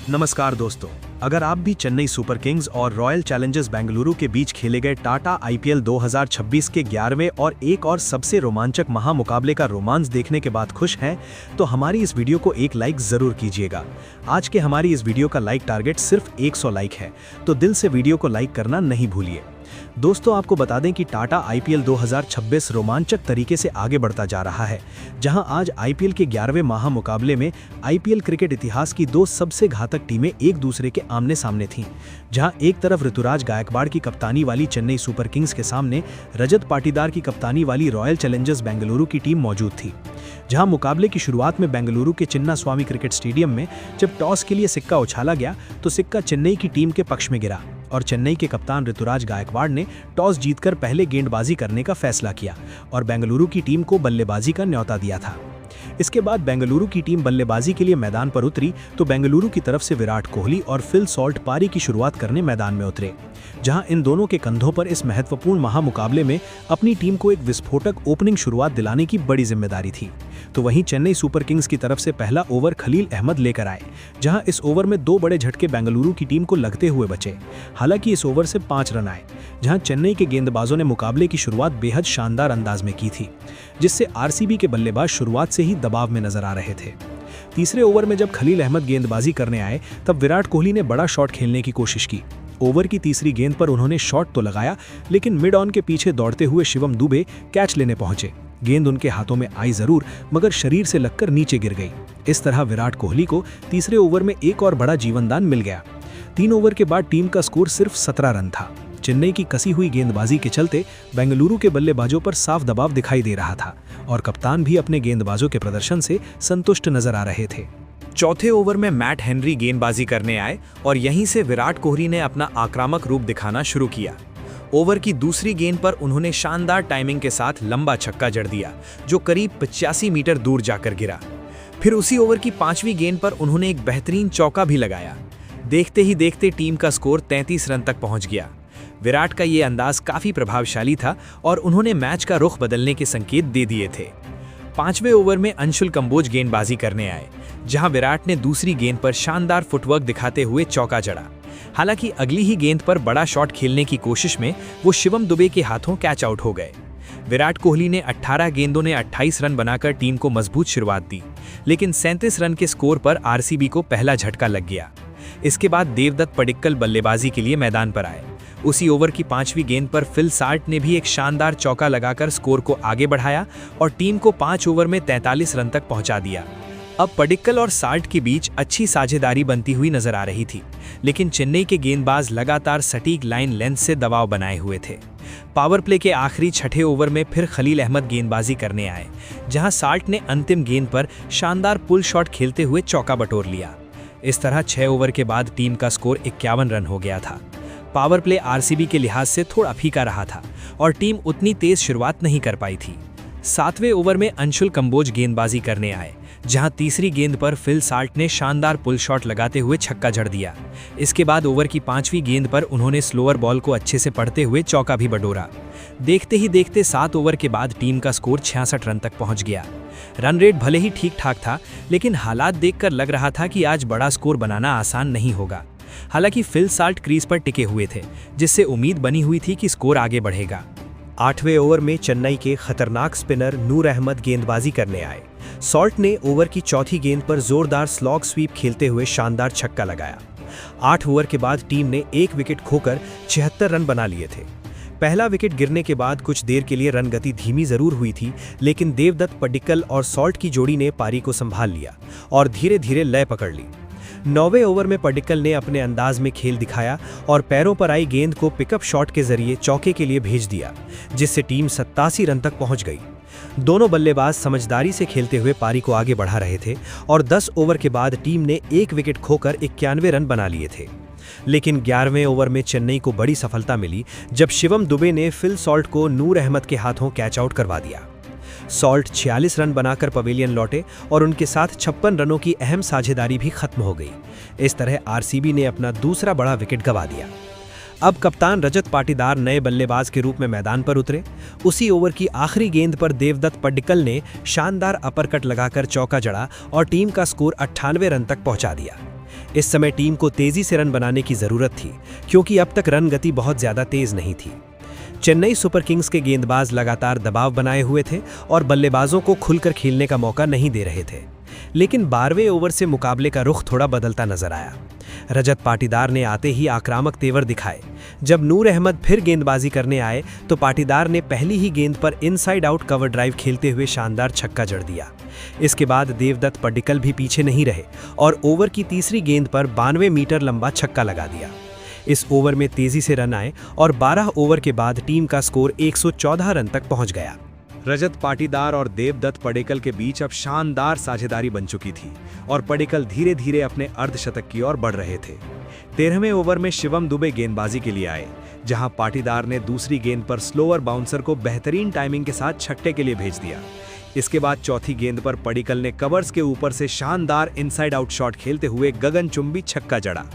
नमस्कार दोस्तों, अगर आप भी चेन्नई सुपर किंग्स और रॉयल चैलेंजर्स बेंगलुरु के बीच खेले गए टाटा आईपीएल 2026 के 11वें और एक और सबसे रोमांचक महामुकाबले का रोमांच देखने के बाद खुश हैं, तो हमारी इस वीडियो को एक लाइक जरूर कीजिएगा। आज के हमारी इस वीडियो का लाइक टारगेट सिर्फ 100 लाइक है, तो दिल से वीडियो को लाइक करना नहीं भूलिए। दोस्तों, आपको बता दें कि टाटा आईपीएल 2026 रोमांचक तरीके से आगे बढ़ता जा रहा है, जहां आज आईपीएल के 11वें महामुकाबले में आईपीएल क्रिकेट इतिहास की दो सबसे घातक टीमें एक दूसरे के आमने सामने थीं। जहां एक तरफ ऋतुराज गायकवाड़ की कप्तानी वाली चेन्नई सुपर किंग्स के सामने रजत पाटीदार की कप्तानी वाली रॉयल चैलेंजर्स बेंगलुरु की टीम मौजूद थी। जहां मुकाबले की शुरुआत में बेंगलुरु के चिन्नास्वामी क्रिकेट स्टेडियम में जब टॉस के लिए सिक्का उछाला गया तो सिक्का चेन्नई की टीम के पक्ष में गिरा और चेन्नई के कप्तान ऋतुराज गायकवाड़ ने टॉस जीतकर पहले गेंदबाजी करने का फैसला किया और बेंगलुरु की टीम को बल्लेबाजी का न्योता दिया था। इसके बाद बेंगलुरु की टीम बल्लेबाजी के लिए मैदान पर उतरी तो बेंगलुरु की तरफ से विराट कोहली और फिल सॉल्ट पारी की शुरुआत करने मैदान में उतरे, जहां इन दोनों के कंधों पर इस महत्वपूर्ण महामुकाबले में अपनी टीम को एक विस्फोटक ओपनिंग शुरुआत दिलाने की बड़ी जिम्मेदारी थी। तो वहीं चेन्नई सुपर किंग्स की तरफ से पहला ओवर खलील अहमद लेकर आए, जहां इस ओवर में 2 बड़े झटके बेंगलुरु की टीम को लगते हुए बचे। हालांकि इस ओवर से 5 रन आए, जहां चेन्नई के गेंदबाजों ने मुकाबले की शुरुआत बेहद शानदार अंदाज में की थी, जिससे आरसीबी के बल्लेबाज शुरुआत से ही दबाव में नजर आ रहे थे। तीसरे ओवर में जब खलील अहमद गेंदबाजी करने आए तब विराट कोहली ने बड़ा शॉट खेलने की कोशिश की। ओवर की तीसरी गेंद पर उन्होंने शॉट तो लगाया, लेकिन मिड ऑन के पीछे दौड़ते हुए शिवम दुबे कैच लेने पहुंचे। गेंद उनके हाथों में आई जरूर, मगर शरीर से लगकर नीचे गिर गई। इस तरह विराट कोहली को तीसरे ओवर में एक और बड़ा जीवनदान मिल गया। 3 ओवर के बाद टीम का स्कोर सिर्फ 17 रन था। चेन्नई की कसी हुई गेंदबाजी के चलते बेंगलुरु के बल्लेबाजों पर साफ दबाव दिखाई दे रहा था और कप्तान भी अपने गेंदबाजों के प्रदर्शन से संतुष्ट नजर आ रहे थे। चौथे ओवर में मैट हेनरी गेंदबाजी करने आए और यहीं से विराट कोहली ने अपना आक्रामक रूप दिखाना शुरू किया। ओवर की दूसरी गेंद पर उन्होंने शानदार टाइमिंग के साथ लंबा छक्का जड़ दिया, जो करीब 85 मीटर दूर जाकर गिरा। फिर उसी ओवर की 5वीं गेंद पर उन्होंने एक बेहतरीन चौका भी लगाया। देखते ही देखते टीम का स्कोर 33 रन तक पहुंच गया। विराट का ये अंदाज काफी प्रभावशाली था और उन्होंने मैच का रुख बदलने के संकेत दे दिए थे। 5वें ओवर में अंशुल कंबोज गेंदबाजी करने आए, जहां विराट ने दूसरी गेंद पर शानदार फुटवर्क दिखाते हुए चौका जड़ा। हालांकि अगली ही गेंद पर बड़ा शॉट खेलने की कोशिश में वो शिवम दुबे के हाथों कैच आउट हो गए। विराट कोहली ने 18 गेंदों ने 28 रन बनाकर टीम को मजबूत शुरुआत दी, लेकिन 37 रन के स्कोर पर आरसीबी को पहला झटका लग गया। इसके बाद देवदत्त पडिक्कल बल्लेबाजी के लिए मैदान पर आए। उसी ओवर की 5वीं गेंद पर फिल सॉल्ट ने भी एक शानदार चौका लगाकर स्कोर को आगे बढ़ाया और टीम को 5 ओवर में 43 रन तक पहुंचा दिया। अब पडिक्कल और सॉल्ट के बीच अच्छी साझेदारी बनती हुई नजर आ रही थी, लेकिन चेन्नई के गेंदबाज लगातार सटीक लाइन लेंथ से दबाव बनाए हुए थे। पावर प्ले के आखिरी 6ठे ओवर में फिर खलील अहमद गेंदबाजी करने आए, जहां सॉल्ट ने अंतिम गेंद पर शानदार पुल शॉट खेलते हुए चौका बटोर लिया। इस तरह 6 ओवर के बाद टीम का स्कोर 51 रन हो गया था। पावर प्ले आरसीबी के लिहाज से थोड़ा फीका रहा था और टीम उतनी तेज शुरुआत नहीं कर पाई थी। 7वें ओवर में अंशुल कंबोज गेंदबाजी करने आए, जहां तीसरी गेंद पर फिल सॉल्ट ने शानदार पुल शॉट लगाते हुए छक्का जड़ दिया। इसके बाद ओवर की 5वीं गेंद पर उन्होंने स्लोअर बॉल को अच्छे से पढ़ते हुए चौका भी बटोरा। देखते ही देखते 7 ओवर के बाद टीम का स्कोर 66 रन तक पहुंच गया। रन रेट भले ही ठीक ठाक था, लेकिन हालात देखकर लग रहा था कि आज बड़ा स्कोर बनाना आसान नहीं होगा। हालांकि फिल सॉल्ट क्रीज पर टिके हुए थे, जिससे उम्मीद बनी हुई थी कि स्कोर आगे बढ़ेगा। 8वें ओवर में चेन्नई के खतरनाक स्पिनर नूर अहमद गेंदबाजी करने आए। सॉल्ट ने ओवर की 4थी गेंद पर जोरदार स्लॉग स्वीप खेलते हुए शानदार छक्का लगाया। 8 ओवर के बाद टीम ने 1 विकेट खोकर 76 रन बना लिए थे। पहला विकेट गिरने के बाद कुछ देर के लिए रन गति धीमी जरूर हुई थी, लेकिन देवदत्त पडिक्कल और सॉल्ट की जोड़ी ने पारी को संभाल लिया और धीरे धीरे लय पकड़ ली। 9वें ओवर में पडिक्कल ने अपने अंदाज में खेल दिखाया और पैरों पर आई गेंद को पिकअप शॉट के जरिए चौके के लिए भेज दिया, जिससे टीम 87 रन तक पहुंच गई। दोनों बल्लेबाज समझदारी से खेलते हुए पारी को आगे बढ़ा रहे थे और 10 ओवर के बाद टीम ने 1 विकेट खोकर 91 रन बना लिए थे। लेकिन 11वें ओवर में चेन्नई को बड़ी सफलता मिली, जब शिवम दुबे ने फिल सॉल्ट को नूर अहमद के हाथों कैच आउट करवा दिया। सॉल्ट 46 रन बनाकर पवेलियन लौटे और उनके साथ 56 रनों की अहम साझेदारी भी खत्म हो गई। इस तरह आरसीबी ने अपना दूसरा बड़ा विकेट गंवा दिया। अब कप्तान रजत पाटीदार नए बल्लेबाज के रूप में मैदान पर उतरे। उसी ओवर की आखिरी गेंद पर देवदत्त पडिक्कल ने शानदार अपरकट लगाकर चौका जड़ा और टीम का स्कोर 98 रन तक पहुंचा दिया। इस समय टीम को तेजी से रन बनाने की जरूरत थी, क्योंकि अब तक रन गति बहुत ज्यादा तेज नहीं थी। चेन्नई सुपर किंग्स के गेंदबाज लगातार दबाव बनाए हुए थे और बल्लेबाजों को खुलकर खेलने का मौका नहीं दे रहे थे। लेकिन 12वें ओवर से मुकाबले का रुख थोड़ा बदलता नजर आया। रजत पाटीदार ने आते ही आक्रामक तेवर दिखाए। जब नूर अहमद फिर गेंदबाजी करने आए तो पाटीदार ने पहली ही गेंद पर इनसाइड आउट कवर ड्राइव खेलते हुए शानदार छक्का जड़ दिया। इसके बाद देवदत्त पडिक्कल भी पीछे नहीं रहे और ओवर की तीसरी गेंद पर 92 मीटर लंबा छक्का लगा दिया। इस ओवर में तेजी से रन आए और 12 ओवर के बाद टीम का स्कोर 114 रन तक पहुंच गया। रजत पाटीदार और देवदत्त पडिक्कल के बीच अब शानदार साझेदारी बन चुकी थी और पडिक्कल धीरे धीरे अपने अर्धशतक की ओर बढ़ रहे थे। 13वें ओवर में शिवम दुबे गेंदबाजी के लिए आए, जहां पाटीदार ने दूसरी गेंद पर स्लोअर बाउंसर को बेहतरीन टाइमिंग के साथ छक्के के लिए भेज दिया। इसके बाद चौथी गेंद पर पडिक्कल ने कवर्स के ऊपर से शानदार इनसाइड आउट शॉट खेलते हुए गगनचुंबी छक्का जड़ा।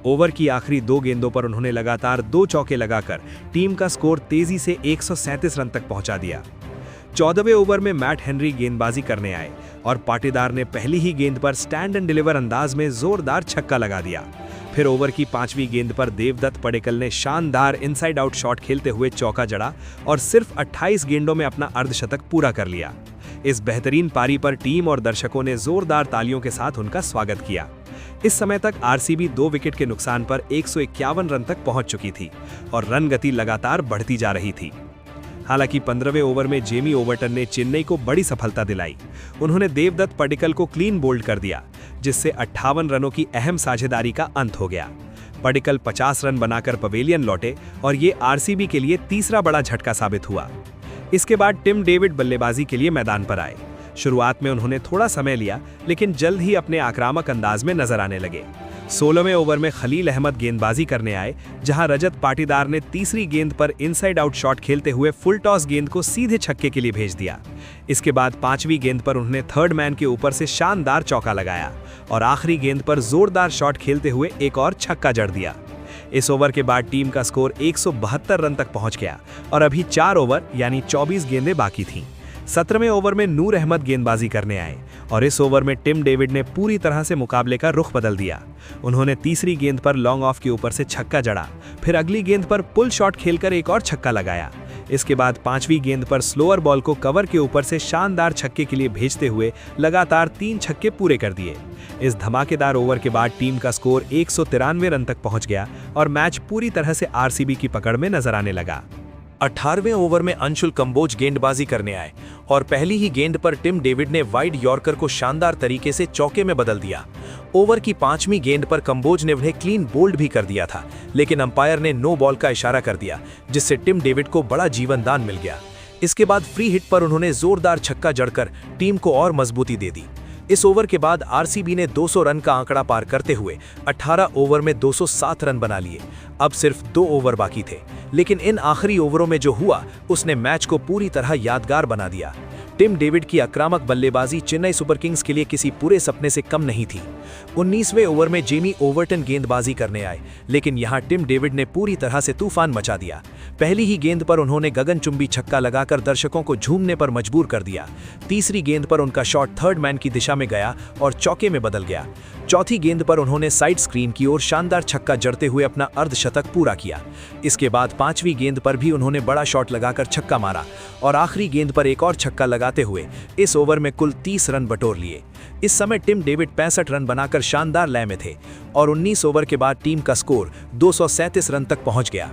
ओवर की आखिरी 2 गेंदों पर उन्होंने लगातार 2 चौके लगाकर टीम का स्कोर तेजी से 137 रन तक पहुंचा दिया। 14वें ओवर में मैट हेनरी गेंदबाजी करने आए और पाटीदार ने पहली ही गेंद पर स्टैंड एंड डिलीवर अंदाज में जोरदार छक्का लगा दिया। फिर ओवर की 5वीं गेंद पर देवदत्त पडिक्कल ने शानदार इनसाइड आउट शॉट खेलते हुए चौका जड़ा और सिर्फ 28 गेंदों में अपना अर्धशतक पूरा कर लिया। इस बेहतरीन पारी पर टीम और दर्शकों ने जोरदार तालियों के साथ उनका स्वागत किया। इस समय तक आरसीबी 2 विकेट के नुकसान पर 151 रन तक पहुंच चुकी थी और रन गति लगातार बढ़ती जा रही थी। हालांकि 15वें ओवर में जेमी ओवर्टन ने चेन्नई को बड़ी सफलता दिलाई। उन्होंने देवदत्त पडिक्कल को क्लीन बोल्ड कर दिया, जिससे 58 रनों की अहम साझेदारी का अंत हो गया। पडिक्कल 50 रन बनाकर पवेलियन लौटे और ये आरसीबी के लिए तीसरा बड़ा झटका साबित हुआ। इसके बाद टिम डेविड बल्लेबाजी के लिए मैदान पर आए। शुरुआत में उन्होंने थोड़ा समय लिया, लेकिन जल्द ही अपने आक्रामक अंदाज में नजर आने लगे। 16वें ओवर में खलील अहमद गेंदबाजी करने आए, जहां रजत पाटीदार ने तीसरी गेंद पर इनसाइड आउट शॉट खेलते हुए फुल टॉस गेंद को सीधे छक्के के लिए भेज दिया। इसके बाद 5वीं गेंद पर उन्होंने थर्ड मैन के ऊपर से शानदार चौका लगाया और आखिरी गेंद पर जोरदार शॉट खेलते हुए एक और छक्का जड़ दिया। इस ओवर के बाद टीम का स्कोर 172 रन तक पहुंच गया और अभी 4 ओवर यानी 24 गेंदें बाकी थीं। 17वें ओवर में नूर अहमद गेंदबाजी करने आए और इस ओवर में टिम डेविड ने पूरी तरह से मुकाबले का रुख बदल दिया। उन्होंने तीसरी गेंद पर लॉन्ग ऑफ के ऊपर से छक्का जड़ा, फिर अगली गेंद पर पुल शॉट खेलकर एक और छक्का लगाया। इसके बाद 5वीं गेंद पर स्लोअर बॉल को कवर के ऊपर से शानदार छक्के के लिए भेजते हुए लगातार 3 छक्के पूरे कर दिए। इस धमाकेदार ओवर के बाद टीम का स्कोर 193 रन तक पहुंच गया और मैच पूरी तरह से आरसीबी की पकड़ में नजर आने लगा। 18वें ओवर में अंशुल कंबोज गेंदबाजी करने आए और पहली ही गेंद पर टिम डेविड ने वाइड यॉर्कर को शानदार तरीके से चौके में बदल दिया। ओवर की 5वीं गेंद पर कंबोज ने उन्हें क्लीन बोल्ड भी कर दिया था, लेकिन अंपायर ने नो बॉल का इशारा कर दिया, जिससे टिम डेविड को बड़ा जीवनदान मिल गया। इसके बाद फ्री हिट पर उन्होंने जोरदार छक्का जड़कर टीम को और मजबूती दे दी। इस ओवर के बाद आरसीबी ने 200 रन का आंकड़ा पार करते हुए 18 ओवर में 207 रन बना लिए। अब सिर्फ 2 ओवर बाकी थे, लेकिन इन आखिरी ओवरों में जो हुआ उसने मैच को पूरी तरह यादगार बना दिया। टिम डेविड की आक्रामक बल्लेबाजी चेन्नई सुपर किंग्स के लिए किसी पूरे सपने से कम नहीं थी। 19वें ओवर में जेमी ओवर्टन गेंदबाजी करने आए, लेकिन यहां टिम डेविड ने पूरी तरह से तूफान मचा दिया। पहली ही गेंद पर उन्होंने गगनचुंबी छक्का लगाकर दर्शकों को झूमने पर मजबूर कर दिया। तीसरी गेंद पर उनका शॉट थर्ड मैन की दिशा में गया और चौके में बदल गया। चौथी गेंद पर उन्होंने साइड स्क्रीन की ओर शानदार छक्का जड़ते हुए अपना अर्धशतक पूरा किया। इसके बाद 5वीं गेंद पर भी उन्होंने बड़ा शॉट लगाकर छक्का मारा और आखिरी गेंद पर एक और छक्का लगाते हुए इस ओवर में कुल 30 रन बटोर लिए। इस समय टिम डेविड 65 रन बनाकर शानदार लय में थे और 19 ओवर के बाद टीम का स्कोर 237 रन तक पहुंच गया।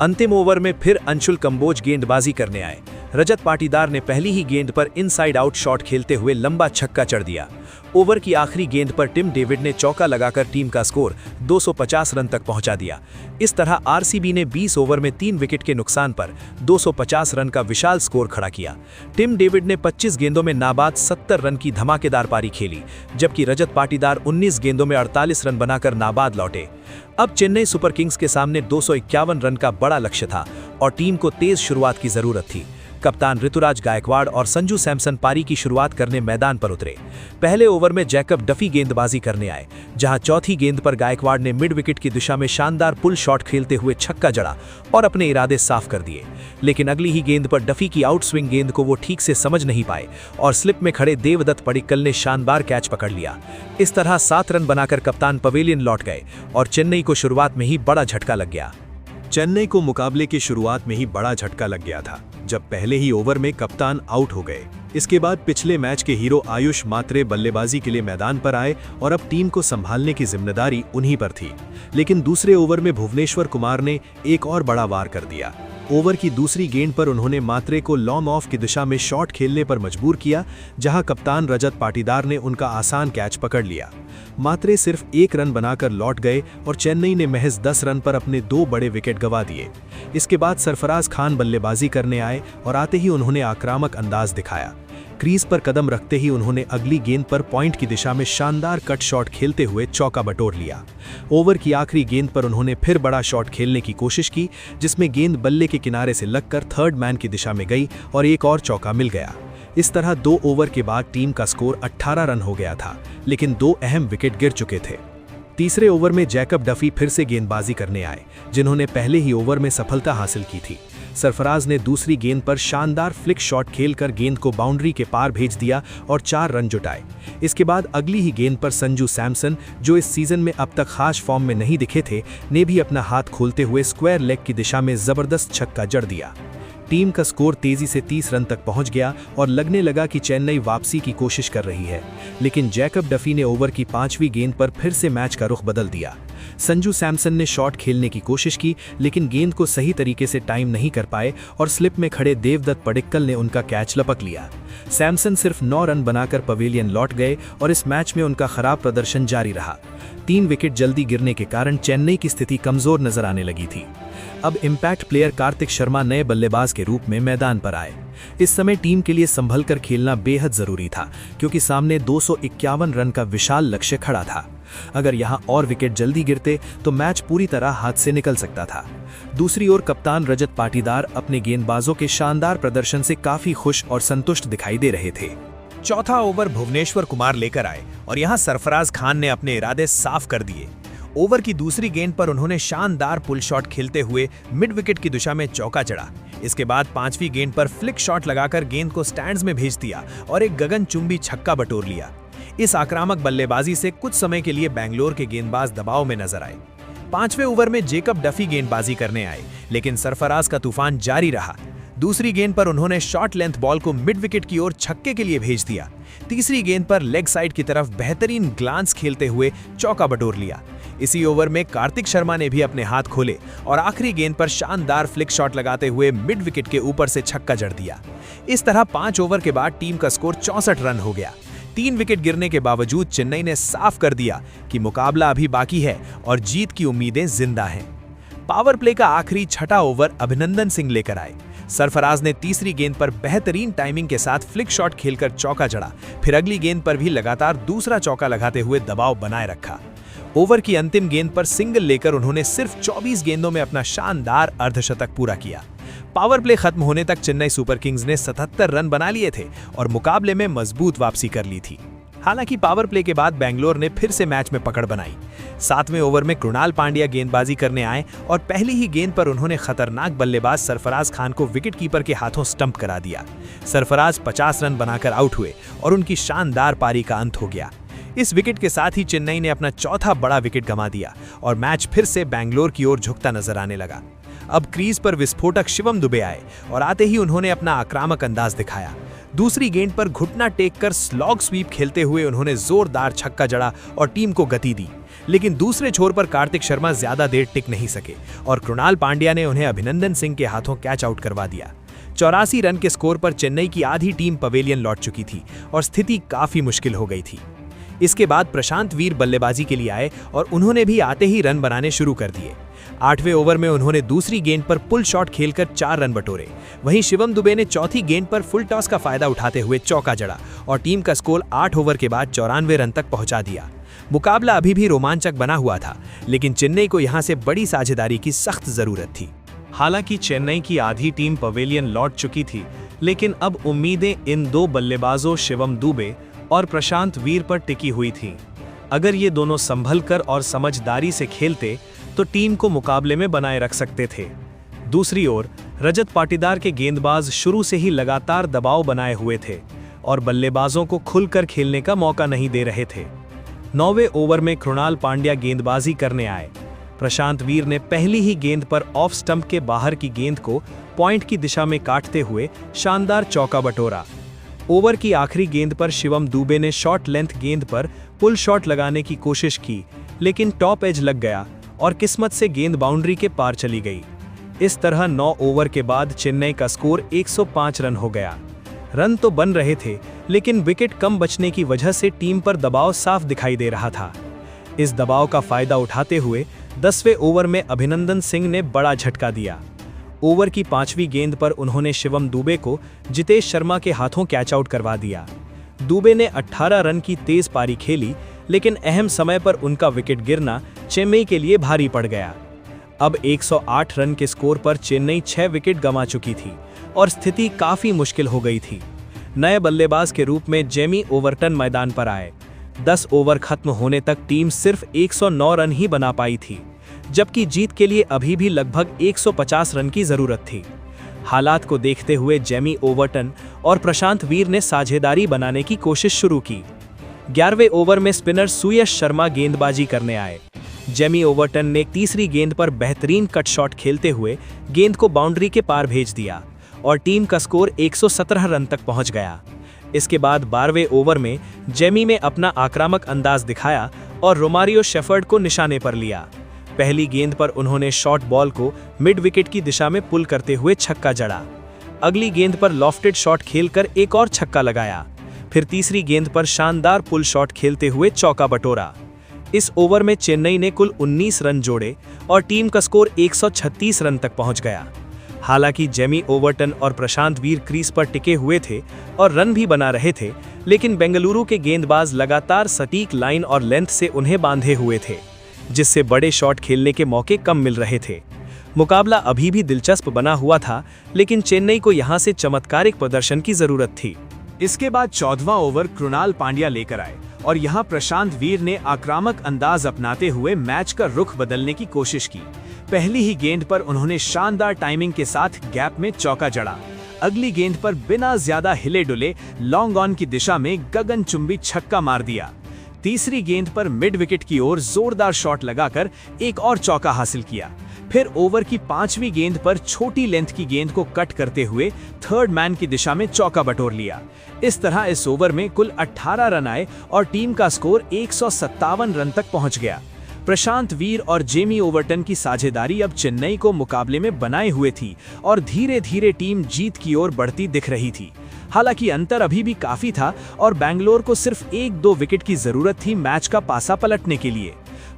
अंतिम ओवर में फिर अंशुल कंबोज गेंदबाजी करने आए। रजत पाटीदार ने पहली ही गेंद पर इनसाइड आउट शॉट खेलते हुए लंबा छक्का चढ़ दिया। ओवर की आखिरी गेंद पर टिम डेविड ने चौका लगाकर टीम का स्कोर 250 रन तक पहुंचा दिया। इस तरह आरसीबी ने 20 ओवर में 3 विकेट के नुकसान पर 250 रन का विशाल स्कोर खड़ा किया। टिम डेविड ने 25 गेंदों में नाबाद 70 रन की धमाकेदार पारी खेली, जबकि रजत पाटीदार 19 गेंदों में 48 रन बनाकर नाबाद लौटे। अब चेन्नई सुपर किंग्स के सामने 251 रन का बड़ा लक्ष्य था और टीम को तेज शुरुआत की जरूरत थी। कप्तान ऋतुराज गायकवाड़ और संजू सैमसन पारी की शुरुआत करने मैदान पर उतरे। पहले ओवर में जैकब डफी गेंदबाजी करने आए, जहां चौथी गेंद पर गायकवाड़ ने मिड विकेट की दिशा में शानदार पुल शॉट खेलते हुए छक्का जड़ा और अपने इरादे साफ कर दिए। लेकिन अगली ही गेंद पर डफी की आउट स्विंग गेंद को वो ठीक से समझ नहीं पाए और स्लिप में खड़े देवदत्त पडिक्कल ने शानदार कैच पकड़ लिया। इस तरह 7 रन बनाकर कप्तान पवेलियन लौट गए और चेन्नई को शुरुआत में ही बड़ा झटका लग गया। चेन्नई को मुकाबले की शुरुआत में ही बड़ा झटका लग गया था, जब पहले ही ओवर में कप्तान आउट हो गए। इसके बाद पिछले मैच के हीरो आयुष मात्रे बल्लेबाजी के लिए मैदान पर आए और अब टीम को संभालने की जिम्मेदारी उन्हीं पर थी। लेकिन दूसरे ओवर में भुवनेश्वर कुमार ने एक और बड़ा वार कर दिया। ओवर की दूसरी गेंद पर उन्होंने मात्रे को लॉन्ग ऑफ की दिशा में शॉट खेलने पर मजबूर किया, जहां कप्तान रजत पाटीदार ने उनका आसान कैच पकड़ लिया। मात्रे सिर्फ 1 रन बनाकर लौट गए और चेन्नई ने महज 10 रन पर अपने 2 बड़े विकेट गंवा दिए। इसके बाद सरफराज खान बल्लेबाजी करने आए और आते ही उन्होंने आक्रामक अंदाज दिखाया। क्रीज पर कदम रखते ही उन्होंने अगली गेंद पर पॉइंट की दिशा में शानदार कट शॉट खेलते हुए चौका बटोर लिया। ओवर की आखिरी गेंद पर उन्होंने फिर बड़ा शॉट खेलने की कोशिश की, जिसमें गेंद बल्ले के किनारे से लगकर थर्ड मैन की दिशा में गई और एक और चौका मिल गया। इस तरह 2 ओवर के बाद टीम का स्कोर 18 रन हो गया था, लेकिन 2 अहम विकेट गिर चुके थे। तीसरे ओवर में जैकब डफी फिर से गेंदबाजी करने आए, जिन्होंने पहले ही ओवर में सफलता हासिल की थी। सरफराज ने दूसरी गेंद पर शानदार फ्लिक शॉट खेलकर गेंद को बाउंड्री के पार भेज दिया और 4 रन जुटाए। इसके बाद अगली ही गेंद पर संजू सैमसन, जो इस सीजन में अब तक खास फॉर्म में नहीं दिखे थे, ने भी अपना हाथ खोलते हुए स्क्वायर लेग की दिशा में जबरदस्त छक्का जड़ दिया। टीम का स्कोर तेजी से 30 रन तक पहुंच गया और लगने लगा कि चेन्नई वापसी की कोशिश कर रही है। लेकिन जैकब डफी ने ओवर की 5वीं गेंद पर फिर से मैच का रुख बदल दिया। संजू सैमसन ने शॉट खेलने की कोशिश की, लेकिन गेंद को सही तरीके से टाइम नहीं कर पाए और स्लिप में खड़े देवदत्त पडिक्कल ने उनका कैच लपक लिया। सैमसन सिर्फ 9 रन बनाकर पवेलियन लौट गए और इस मैच में उनका खराब प्रदर्शन जारी रहा। 3 विकेट जल्दी गिरने के कारण चेन्नई की स्थिति कमजोर नजर आने लगी थी। अब इम्पैक्ट प्लेयर कार्तिक शर्मा नए बल्लेबाज के रूप में मैदान पर आए। इस समय टीम के लिए संभल कर खेलना बेहद जरूरी था, क्योंकि सामने 251 रन का विशाल लक्ष्य खड़ा था। अगर यहां और विकेट जल्दी गिरते तो मैच पूरी तरह हाथ से निकल सकता था। दूसरी ओर कप्तान रजत पाटीदार अपने गेंदबाजों के शानदार प्रदर्शन से काफी खुश और संतुष्ट दिखाई दे रहे थे। चौथा ओवर भुवनेश्वर कुमार लेकर आए और यहां सरफराज खान ने अपने इरादे साफ कर दिए। ओवर की दूसरी गेंद पर उन्होंने शानदार पुल शॉट खेलते हुए मिड विकेट की दिशा में चौका जड़ा। इसके बाद 5वीं गेंद पर फ्लिक शॉट लगाकर गेंद को स्टैंड्स में भेज दिया और एक गगनचुंबी छक्का बटोर लिया। इस आक्रामक बल्लेबाजी से कुछ समय के लिए बेंगलोर के गेंदबाज दबाव में नजर आए। 5वें ओवर में जैकब डफी गेंदबाजी करने आए, लेकिन सरफराज का तूफान जारी रहा। दूसरी गेंद पर उन्होंने शॉर्ट लेंथ बॉल को मिड विकेट की ओर छक्के के लिए भेज दिया। तीसरी गेंद पर लेग साइड की तरफ बेहतरीन ग्लांस खेलते हुए चौका बटोर लिया। इसी ओवर में कार्तिक शर्मा ने भी अपने हाथ खोले और आखिरी गेंद पर शानदार फ्लिक शॉट लगाते हुए मिड विकेट के ऊपर से छक्का जड़ दिया। इस तरह 5 ओवर के बाद टीम का स्कोर 64 रन हो गया। 3 विकेट गिरने के बावजूद चेन्नई ने साफ कर दिया कि मुकाबला अभी बाकी है और जीत की उम्मीदें जिंदा हैं। पावर प्ले का आखिरी 6ठा ओवर अभिनंदन सिंह लेकर आए। सरफराज ने तीसरी गेंद पर बेहतरीन टाइमिंग के साथ फ्लिक शॉट खेलकर चौका जड़ा, फिर अगली गेंद पर भी लगातार दूसरा चौका लगाते हुए दबाव बनाए रखा। ओवर की अंतिम गेंद पर सिंगल लेकर उन्होंने सिर्फ 24 गेंदों में अपना शानदार अर्धशतक पूरा किया। पावर प्ले खत्म होने तक चेन्नई सुपर किंग्स ने 77 रन बना लिए थे और मुकाबले में मजबूत वापसी कर ली थी। हालांकि पावर प्ले के बाद बेंगलोर ने फिर से मैच में पकड़ बनाई। 7वें ओवर में कृणाल पांड्या गेंदबाजी करने आए और पहली ही गेंद पर उन्होंने खतरनाक बल्लेबाज सरफराज खान को विकेटकीपर के हाथों स्टंप करा दिया। सरफराज 50 रन बनाकर आउट हुए और उनकी शानदार पारी का अंत हो गया। इस विकेट के साथ ही चेन्नई ने अपना चौथा बड़ा विकेट गंवा दिया और मैच फिर से बेंगलोर की ओर झुकता नजर आने लगा। अब क्रीज पर विस्फोटक शिवम दुबे आए और आते ही उन्होंने अपना आक्रामक अंदाज दिखाया। दूसरी गेंद पर घुटना टेक कर स्लॉग स्वीप खेलते हुए उन्होंने जोरदार छक्का जड़ा और टीम को गति दी। लेकिन दूसरे छोर पर कार्तिक शर्मा ज्यादा देर टिक नहीं सके और कृणाल पांड्या ने उन्हें अभिनंदन सिंह के हाथों कैच आउट करवा दिया। 84 रन के स्कोर पर चेन्नई की आधी टीम पवेलियन लौट चुकी थी और स्थिति काफी मुश्किल हो गई थी। इसके बाद प्रशांत वीर बल्लेबाजी के लिए आए और उन्होंने भी आते ही रन बनाने शुरू कर दिए। 8वें ओवर में उन्होंने दूसरी गेंद पर पुल शॉट खेलकर 4 रन बटोरे। वहीं शिवम दुबे ने चौथी गेंद पर फुल टॉस का फायदा उठाते हुए चौका जड़ा और टीम का स्कोर 8 ओवर के बाद 94 रन तक पहुंचा दिया। मुकाबला अभी भी रोमांचक बना हुआ था, लेकिन चेन्नई को यहां से बड़ी साझेदारी की सख्त जरूरत थी। हालांकि चेन्नई की आधी टीम पवेलियन लौट चुकी थी, लेकिन अब उम्मीदें इन दो बल्लेबाजों शिवम दुबे और प्रशांत वीर पर टिकी हुई थीं। अगर ये दोनों संभल कर और समझदारी से खेलते तो टीम को मुकाबले में बनाए रख सकते थे। दूसरी ओर रजत पाटीदार के गेंदबाज शुरू से ही लगातार दबाव बनाए हुए थे और बल्लेबाजों को खुलकर खेलने का मौका नहीं दे रहे थे। 9वें ओवर में कृणाल पांड्या गेंदबाजी करने आए। प्रशांत वीर ने पहली ही गेंद पर ऑफ स्टंप के बाहर की गेंद को पॉइंट की दिशा में काटते हुए शानदार चौका बटोरा। ओवर की आखिरी गेंद पर शिवम दुबे ने शॉर्ट लेंथ गेंद पर पुल शॉट लगाने की कोशिश की, लेकिन टॉप एज लग गया और किस्मत से गेंद बाउंड्री के पार चली गई। इस तरह 9 ओवर के बाद चेन्नई का स्कोर 105 रन हो गया। रन तो बन रहे थे, लेकिन विकेट कम बचने की वजह से टीम पर दबाव साफ दिखाई दे रहा था। इस दबाव का फायदा उठाते हुए 10वें ओवर में अभिनंदन सिंह ने बड़ा झटका दिया। ओवर की 5वीं गेंद पर उन्होंने शिवम दुबे को जितेश शर्मा के हाथों कैच आउट करवा दिया। दुबे ने 18 रन की तेज पारी खेली, लेकिन अहम समय पर उनका विकेट गिरना चेन्नई के लिए भारी पड़ गया। अब 108 रन के स्कोर पर चेन्नई 6 विकेट गंवा चुकी थी और स्थिति काफी मुश्किल हो गई थी। नए बल्लेबाज के रूप में जेमी ओवरटन मैदान पर आए। 10 ओवर खत्म होने तक टीम सिर्फ 109 रन ही बना पाई थी, जबकि जीत के लिए अभी भी लगभग 150 रन की जरूरत थी। हालात को देखते हुए जेमी ओवरटन और प्रशांत वीर ने साझेदारी बनाने की कोशिश शुरू की। 11वें ओवर में स्पिनर सुयश शर्मा गेंदबाजी करने आए। जेमी ओवरटन ने तीसरी गेंद पर बेहतरीन कट शॉट खेलते हुए गेंद को बाउंड्री के पार भेज दिया और टीम का स्कोर 117 रन तक पहुंच गया। इसके बाद 12वें ओवर में जेमी ने अपना आक्रामक अंदाज दिखाया और रोमारियो शेफर्ड को निशाने पर लिया। पहली गेंद पर उन्होंने शॉर्ट बॉल को मिड विकेट की दिशा में पुल करते हुए छक्का जड़ा। अगली गेंद पर लॉफ्टेड शॉट खेलकर एक और छक्का लगाया। फिर तीसरी गेंद पर शानदार पुल शॉट खेलते हुए चौका बटोरा। इस ओवर में चेन्नई ने कुल 19 रन जोड़े और टीम का स्कोर 136 रन तक पहुंच गया। हालांकि जेमी ओवरटन और प्रशांत वीर क्रीज पर टिके हुए थे और रन भी बना रहे थे, लेकिन बेंगलुरु के गेंदबाज लगातार सटीक लाइन और लेंथ से उन्हें बांधे हुए थे, जिससे बड़े शॉट खेलने के मौके कम मिल रहे थे। मुकाबला अभी भी दिलचस्प बना हुआ था, लेकिन चेन्नई को यहां से चमत्कारिक प्रदर्शन की जरूरत थी। इसके बाद 14वां ओवर कृणाल पांड्या लेकर आए और यहां प्रशांत वीर ने आक्रामक अंदाज अपनाते हुए मैच का रुख बदलने की कोशिश की। पहली ही गेंद पर उन्होंने शानदार टाइमिंग के साथ गैप में चौका जड़ा। अगली गेंद पर बिना ज्यादा हिले डुले लॉन्ग ऑन की दिशा में गगनचुंबी छक्का मार दिया। तीसरी गेंद पर मिड विकेट की ओर जोरदार शॉट लगाकर एक और चौका हासिल किया। फिर ओवर की 5वीं गेंद पर छोटी लेंथ की गेंद को कट करते हुए थर्ड मैन की दिशा में चौका बटोर लिया। इस तरह इस ओवर में कुल 18 रन आए और टीम का स्कोर 157 रन तक पहुंच गया। प्रशांत वीर और जेमी ओवरटन की साझेदारी अब चेन्नई को मुकाबले में बनाए हुए थी और धीरे धीरे टीम जीत की ओर बढ़ती दिख रही थी। हालांकि अंतर अभी भी काफी था और बैंगलोर को सिर्फ 1-2 विकेट की जरूरत थी मैच का पासा पलटने के लिए।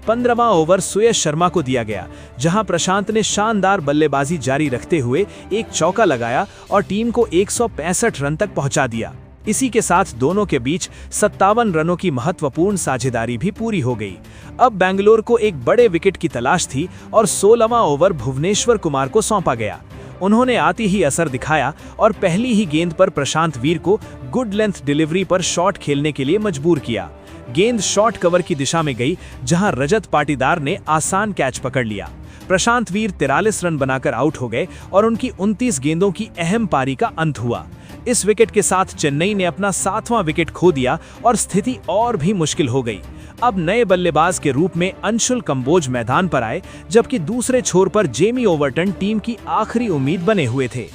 15वां ओवर सुयश शर्मा को दिया गया, जहां प्रशांत ने शानदार बल्लेबाजी जारी रखते हुए एक चौका लगाया और टीम को 165 रन तक पहुंचा दिया। इसी के साथ दोनों के बीच 57 रनों की महत्वपूर्ण साझेदारी भी पूरी हो गई। अब बैंगलोर को एक बड़े विकेट की तलाश थी और 16वां ओवर भुवनेश्वर कुमार को सौंपा गया। उन्होंने आते ही असर दिखाया और पहली ही गेंद पर प्रशांत वीर को गुड लेंथ डिलीवरी पर शॉट खेलने के लिए मजबूर किया। गेंद शॉर्ट कवर की दिशा में गई, जहां रजत पाटीदार ने आसान कैच पकड़ लिया। प्रशांत वीर 43 रन बनाकर आउट हो गए और उनकी 29 गेंदों की अहम पारी का अंत हुआ। इस विकेट के साथ चेन्नई ने अपना 7वां विकेट खो दिया और स्थिति और भी मुश्किल हो गई। अब नए बल्लेबाज के रूप में अंशुल कंबोज मैदान पर आए, जबकि दूसरे छोर पर जेमी ओवरटन टीम की आखिरी उम्मीद बने हुए थे।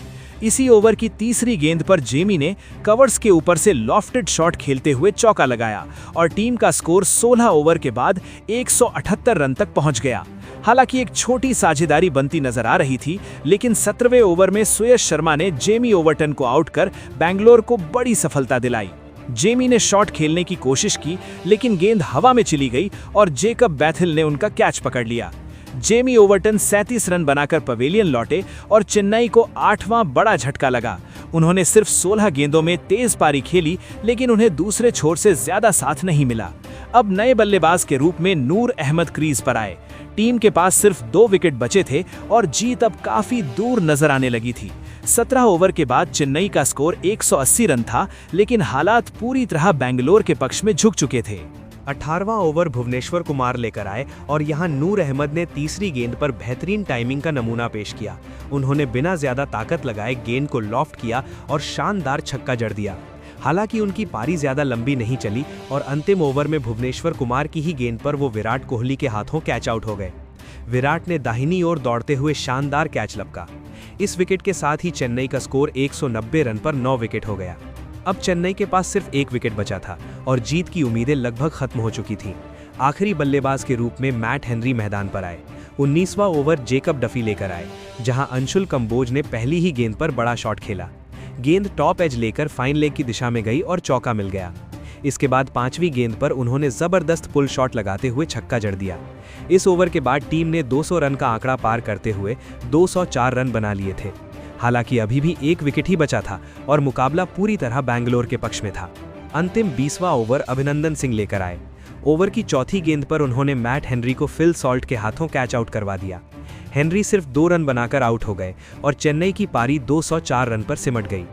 इसी ओवर की तीसरी गेंद पर जेमी ने कवर्स के ऊपर से लॉफ्टेड शॉट खेलते हुए चौका लगाया और टीम का स्कोर 16 ओवर के बाद 178 रन तक पहुंच गया। हालांकि एक छोटी साझेदारी बनती नजर आ रही थी, लेकिन 17वें ओवर में सुयश शर्मा ने जेमी ओवरटन को आउट कर बैंगलोर को बड़ी सफलता दिलाई। जेमी ने शॉट खेलने की कोशिश की, लेकिन गेंद हवा में चली गई और जेकब बैथिल ने उनका कैच पकड़ लिया। जेमी ओवरटन 37 रन बनाकर पवेलियन लौटे और चेन्नई को 8वां बड़ा झटका लगा। उन्होंने सिर्फ 16 गेंदों में तेज पारी खेली, लेकिन उन्हें दूसरे छोर से ज्यादा साथ नहीं मिला। अब नए बल्लेबाज के रूप में नूर अहमद क्रीज पर आए। टीम के पास सिर्फ 2 विकेट बचे थे और जीत अब काफी दूर नजर आने लगी थी। 17 ओवर के बाद चेन्नई का स्कोर 180 रन था, लेकिन हालात पूरी तरह बेंगलोर के पक्ष में झुक चुके थे। 18वां ओवर भुवनेश्वर कुमार लेकर आए और यहां नूर अहमद ने तीसरी गेंद पर बेहतरीन टाइमिंग का नमूना पेश किया। उन्होंने बिना ज्यादा ताकत लगाए गेंद को लॉफ्ट किया और शानदार छक्का जड़ दिया। हालांकि उनकी पारी ज्यादा लंबी नहीं चली और अंतिम ओवर में भुवनेश्वर कुमार की ही गेंद पर वो विराट कोहली के हाथों कैच आउट हो गए। विराट ने दाहिनी ओर दौड़ते हुए शानदार कैच लपका। इस विकेट के साथ ही चेन्नई का स्कोर 190 रन पर 9 विकेट हो गया। अब चेन्नई के पास सिर्फ 1 विकेट बचा था और जीत की उम्मीदें लगभग खत्म हो चुकी थीं। आखिरी बल्लेबाज के रूप में मैट हेनरी मैदान पर आए। 19वां ओवर जेकब डफी लेकर आए, जहां अंशुल कंबोज ने पहली ही गेंद पर बड़ा शॉट खेला। गेंद टॉप एज लेकर फाइन लेग की दिशा में गई और चौका मिल गया। इसके बाद 5वीं गेंद पर उन्होंने जबरदस्त पुल शॉट लगाते हुए छक्का जड़ दिया। इस ओवर के बाद टीम ने 200 रन का आंकड़ा पार करते हुए 204 रन बना लिए थे। हालांकि अभी भी 1 विकेट ही बचा था और मुकाबला पूरी तरह बेंगलोर के पक्ष में था। अंतिम 20वां ओवर अभिनंदन सिंह लेकर आए। ओवर की चौथी गेंद पर उन्होंने मैट हेनरी को फिल सॉल्ट के हाथों कैच आउट करवा दिया। हेनरी सिर्फ 2 रन बनाकर आउट हो गए और चेन्नई की पारी 204 रन पर सिमट गई।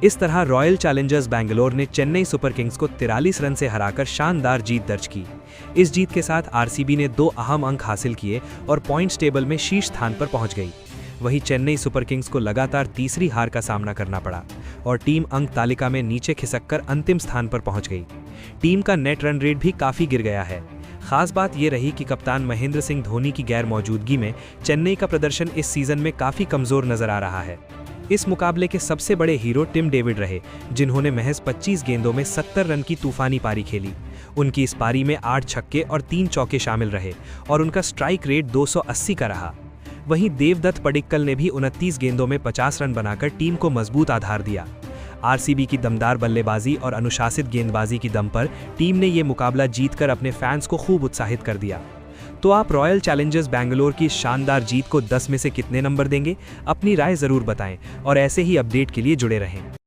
इस तरह रॉयल चैलेंजर्स बेंगलोर ने चेन्नई सुपर किंग्स को 43 रन से हराकर शानदार जीत दर्ज की। इस जीत के साथ आरसीबी ने 2 अहम अंक हासिल किए और पॉइंट्स टेबल में शीर्ष स्थान पर पहुंच गई। वहीं चेन्नई सुपर किंग्स को लगातार तीसरी हार का सामना करना पड़ा और टीम अंक तालिका में नीचे खिसककर अंतिम स्थान पर पहुंच गई। टीम का नेट रन रेट भी काफी गिर गया है। खास बात यह रही कि कप्तान महेंद्र सिंह धोनी की गैर मौजूदगी में चेन्नई का प्रदर्शन इस सीजन में काफी कमजोर नजर आ रहा है। इस मुकाबले के सबसे बड़े हीरो टिम डेविड रहे, जिन्होंने महज 25 गेंदों में 70 रन की तूफानी पारी खेली। उनकी इस पारी में 8 छक्के और 3 चौके शामिल रहे और उनका स्ट्राइक रेट 280 का रहा। वहीं देवदत्त पडिक्कल ने भी 29 गेंदों में 50 रन बनाकर टीम को मजबूत आधार दिया। आरसीबी की दमदार बल्लेबाजी और अनुशासित गेंदबाजी की दम पर टीम ने ये मुकाबला जीतकर अपने फैंस को खूब उत्साहित कर दिया। तो आप रॉयल चैलेंजर्स बेंगलोर की शानदार जीत को 10 में से कितने नंबर देंगे? अपनी राय जरूर बताएं और ऐसे ही अपडेट के लिए जुड़े रहें।